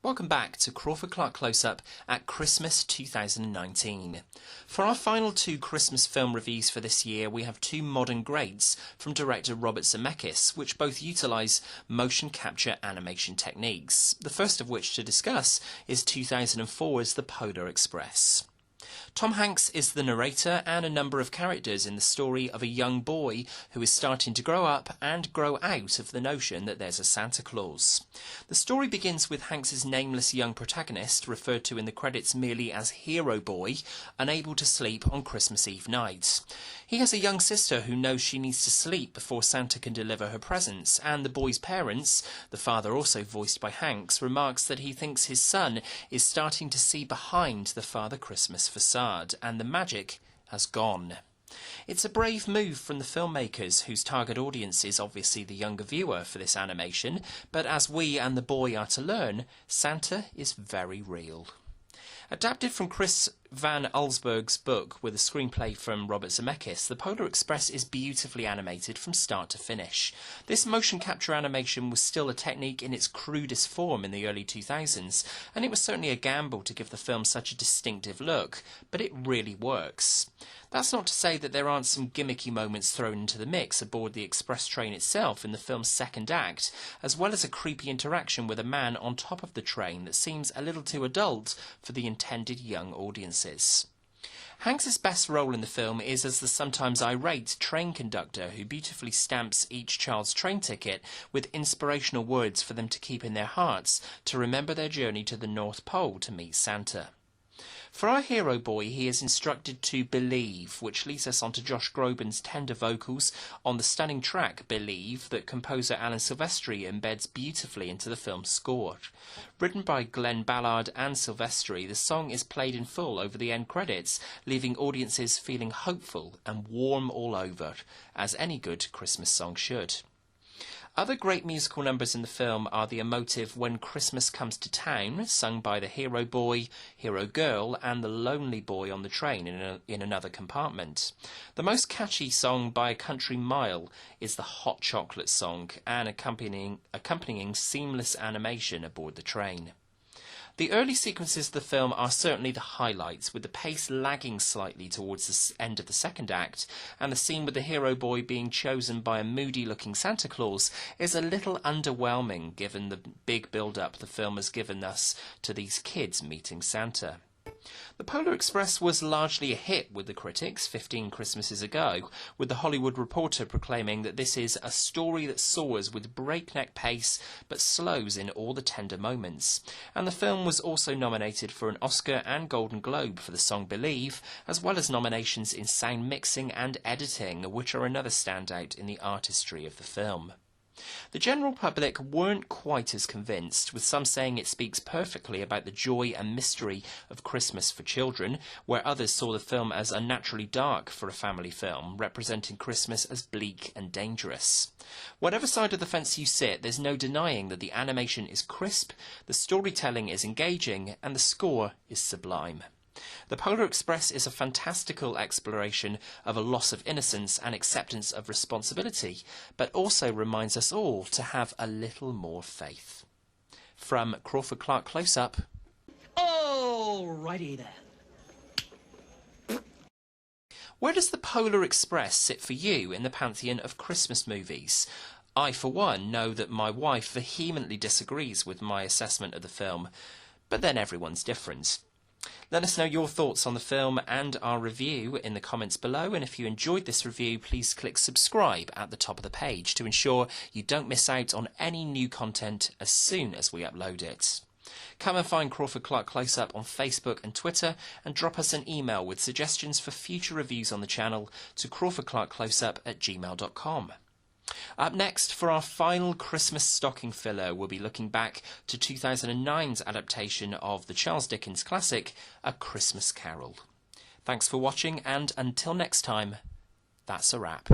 Welcome back to Crawford-Clark Close-Up at Christmas 2019. For our final two Christmas film reviews for this year, we have two modern greats from director Robert Zemeckis, which both utilise motion capture animation techniques, the first of which to discuss is 2004's The Polar Express. Tom Hanks is the narrator and a number of characters in the story of a young boy who is starting to grow up and grow out of the notion that there's a Santa Claus. The story begins with Hanks's nameless young protagonist, referred to in the credits merely as Hero Boy, unable to sleep on Christmas Eve night. He has a young sister who knows she needs to sleep before Santa can deliver her presents, and the boy's parents, the father also voiced by Hanks, remarks that he thinks his son is starting to see behind the Father Christmas facade, and the magic has gone. It's a brave move from the filmmakers, whose target audience is obviously the younger viewer for this animation, but as we and the boy are to learn, Santa is very real. Adapted from Chris Van Allsburg's book with a screenplay from Robert Zemeckis, The Polar Express is beautifully animated from start to finish. This motion capture animation was still a technique in its crudest form in the early 2000s, and it was certainly a gamble to give the film such a distinctive look, but it really works. That's not to say that there aren't some gimmicky moments thrown into the mix aboard the express train itself in the film's second act, as well as a creepy interaction with a man on top of the train that seems a little too adult for the intended young audiences. Hanks's best role in the film is as the sometimes irate train conductor who beautifully stamps each child's train ticket with inspirational words for them to keep in their hearts to remember their journey to the North Pole to meet Santa. For our hero boy, he is instructed to believe, which leads us onto Josh Groban's tender vocals on the stunning track Believe that composer Alan Silvestri embeds beautifully into the film's score. Written by Glenn Ballard and Silvestri, the song is played in full over the end credits, leaving audiences feeling hopeful and warm all over, as any good Christmas song should. Other great musical numbers in the film are the emotive When Christmas Comes to Town, sung by the hero boy, hero girl, and the lonely boy on the train in another compartment. The most catchy song by a country mile is the Hot Chocolate song, and accompanying seamless animation aboard the train. The early sequences of the film are certainly the highlights, with the pace lagging slightly towards the end of the second act, and the scene with the hero boy being chosen by a moody-looking Santa Claus is a little underwhelming given the big build-up the film has given us to these kids meeting Santa. The Polar Express was largely a hit with the critics 15 Christmases ago, with The Hollywood Reporter proclaiming that this is a story that soars with breakneck pace but slows in all the tender moments. And the film was also nominated for an Oscar and Golden Globe for the song Believe, as well as nominations in sound mixing and editing, which are another standout in the artistry of the film. The general public weren't quite as convinced, with some saying it speaks perfectly about the joy and mystery of Christmas for children, where others saw the film as unnaturally dark for a family film, representing Christmas as bleak and dangerous. Whatever side of the fence you sit, there's no denying that the animation is crisp, the storytelling is engaging, and the score is sublime. The Polar Express is a fantastical exploration of a loss of innocence and acceptance of responsibility, but also reminds us all to have a little more faith. From Crawford-Clark Close-Up. Alrighty then. Where does The Polar Express sit for you in the pantheon of Christmas movies? I, for one, know that my wife vehemently disagrees with my assessment of the film, but then everyone's different. Let us know your thoughts on the film and our review in the comments below, and if you enjoyed this review, please click subscribe at the top of the page to ensure you don't miss out on any new content as soon as we upload it. Come and find Crawford-Clark Close-Up on Facebook and Twitter, and drop us an email with suggestions for future reviews on the channel to crawfordclarkcloseup@gmail.com. Up next, for our final Christmas stocking filler, we'll be looking back to 2009's adaptation of the Charles Dickens classic, A Christmas Carol. Thanks for watching, and until next time, that's a wrap.